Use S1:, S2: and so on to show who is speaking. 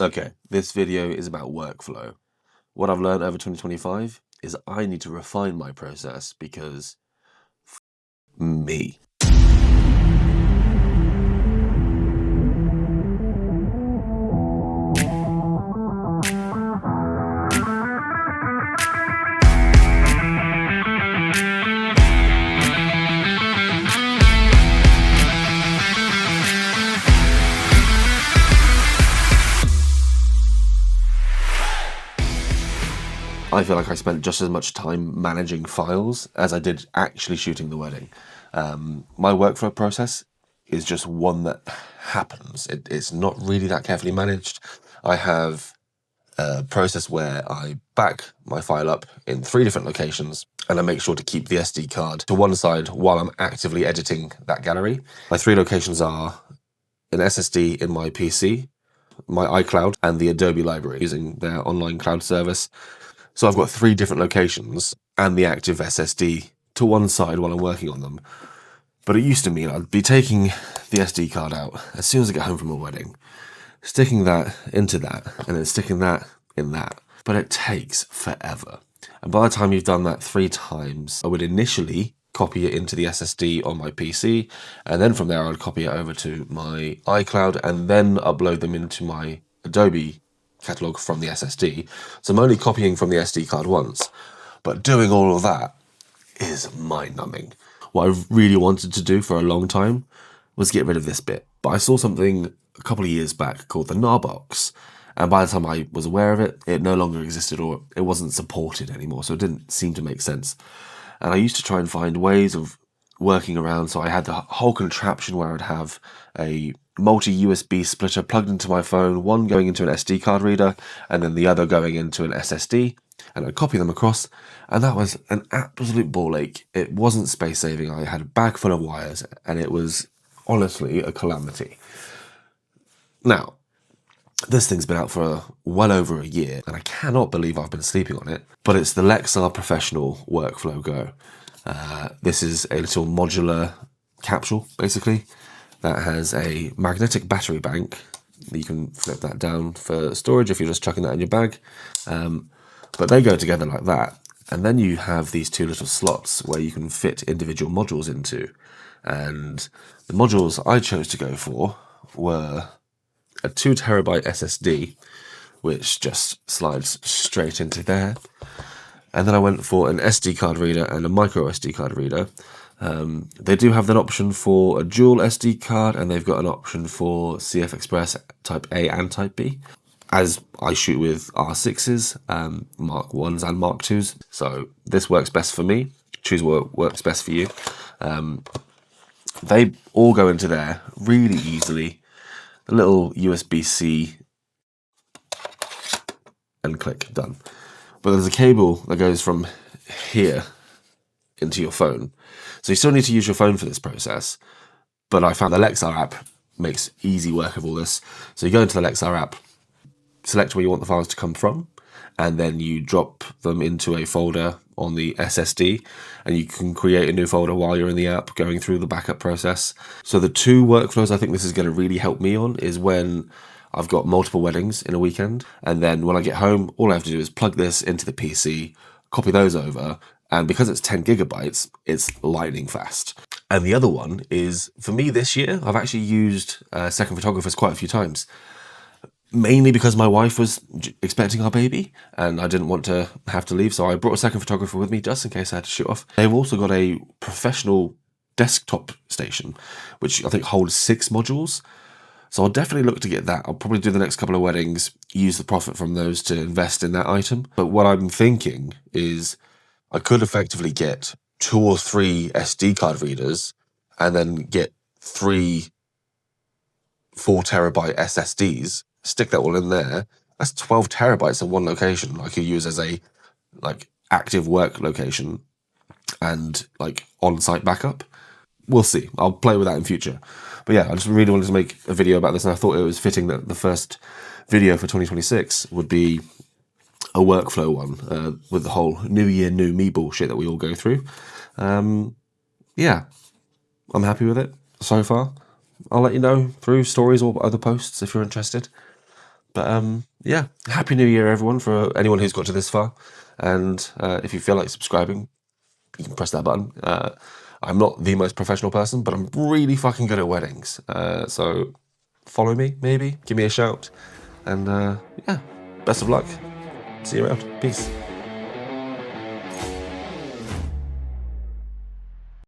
S1: Okay, this video is about workflow. What I've learned over 2025 is I need to refine my process because me. I feel like I spent just as much time managing files as I did actually shooting the wedding. My workflow process is just one that happens. It's not really that carefully managed. I have a process where I back my file up in 3 different locations and I make sure to keep the SD card to one side while I'm actively editing that gallery. My 3 locations are an SSD in my PC, my iCloud, and the Adobe library using their online cloud service. So I've got 3 different locations and the active SSD to one side while I'm working on them. But it used to mean I'd be taking the SD card out as soon as I get home from a wedding, sticking that into that, and then sticking that in that. But it takes forever. And by the time you've done that 3 times, I would initially copy it into the SSD on my PC, and then from there I'd copy it over to my iCloud and then upload them into my Adobe catalog from the SSD. So I'm only copying from the SD card once, but doing all of that is mind-numbing. What I really wanted to do for a long time was get rid of this bit, but I saw something a couple of years back called the Narbox, and by the time I was aware of it, it no longer existed or it wasn't supported anymore, so it didn't seem to make sense. And I used to try and find ways of working around, so I had the whole contraption where I'd have a multi-USB splitter plugged into my phone, one going into an SD card reader and then the other going into an SSD, and I'd copy them across, and that was an absolute ball ache. It wasn't space saving. I had a bag full of wires and it was honestly a calamity. Now, this thing's been out for well over a year and I cannot believe I've been sleeping on it, but it's the Lexar Professional Workflow Go. This is a little modular capsule, basically, that has a magnetic battery bank. You can flip that down for storage if you're just chucking that in your bag. But they go together like that. And then you have these 2 little slots where you can fit individual modules into. And the modules I chose to go for were a 2 terabyte SSD, which just slides straight into there. And then I went for an SD card reader and a micro SD card reader. They do have that option for a dual SD card, and they've got an option for CF Express Type A and Type B. As I shoot with R6s, Mark 1s and Mark 2s, so this works best for me. Choose what works best for you. They all go into there really easily. A little USB-C and click, done. But there's a cable that goes from here into your phone. So you still need to use your phone for this process, but I found the Lexar app makes easy work of all this. So you go into the Lexar app, select where you want the files to come from, and then you drop them into a folder on the SSD, and you can create a new folder while you're in the app going through the backup process. So the 2 workflows I think this is going to really help me on is when I've got multiple weddings in a weekend, and then when I get home, all I have to do is plug this into the PC, copy those over, and because it's 10 gigabytes, it's lightning fast. And the other one is, for me this year, I've actually used second photographers quite a few times, mainly because my wife was expecting our baby and I didn't want to have to leave, so I brought a second photographer with me just in case I had to shoot off. They've also got a professional desktop station, which I think holds 6 modules. So I'll definitely look to get that. I'll probably do the next couple of weddings, use the profit from those to invest in that item. But what I'm thinking is I could effectively get 2 or 3 SD card readers and then get 3 4 terabyte SSDs, stick that all in there. That's 12 terabytes in one location I could use as a active work location and on-site backup. We'll see. I'll play with that in future. But yeah, I just really wanted to make a video about this, and I thought it was fitting that the first video for 2026 would be a workflow one, with the whole new year, new me bullshit that we all go through. Yeah, I'm happy with it so far. I'll let you know through stories or other posts if you're interested. But yeah, Happy New Year, everyone, for anyone who's got to this far. And if you feel like subscribing, you can press that button. I'm not the most professional person, but I'm really fucking good at weddings. So follow me, maybe, give me a shout. And yeah, best of luck. See you around. Peace.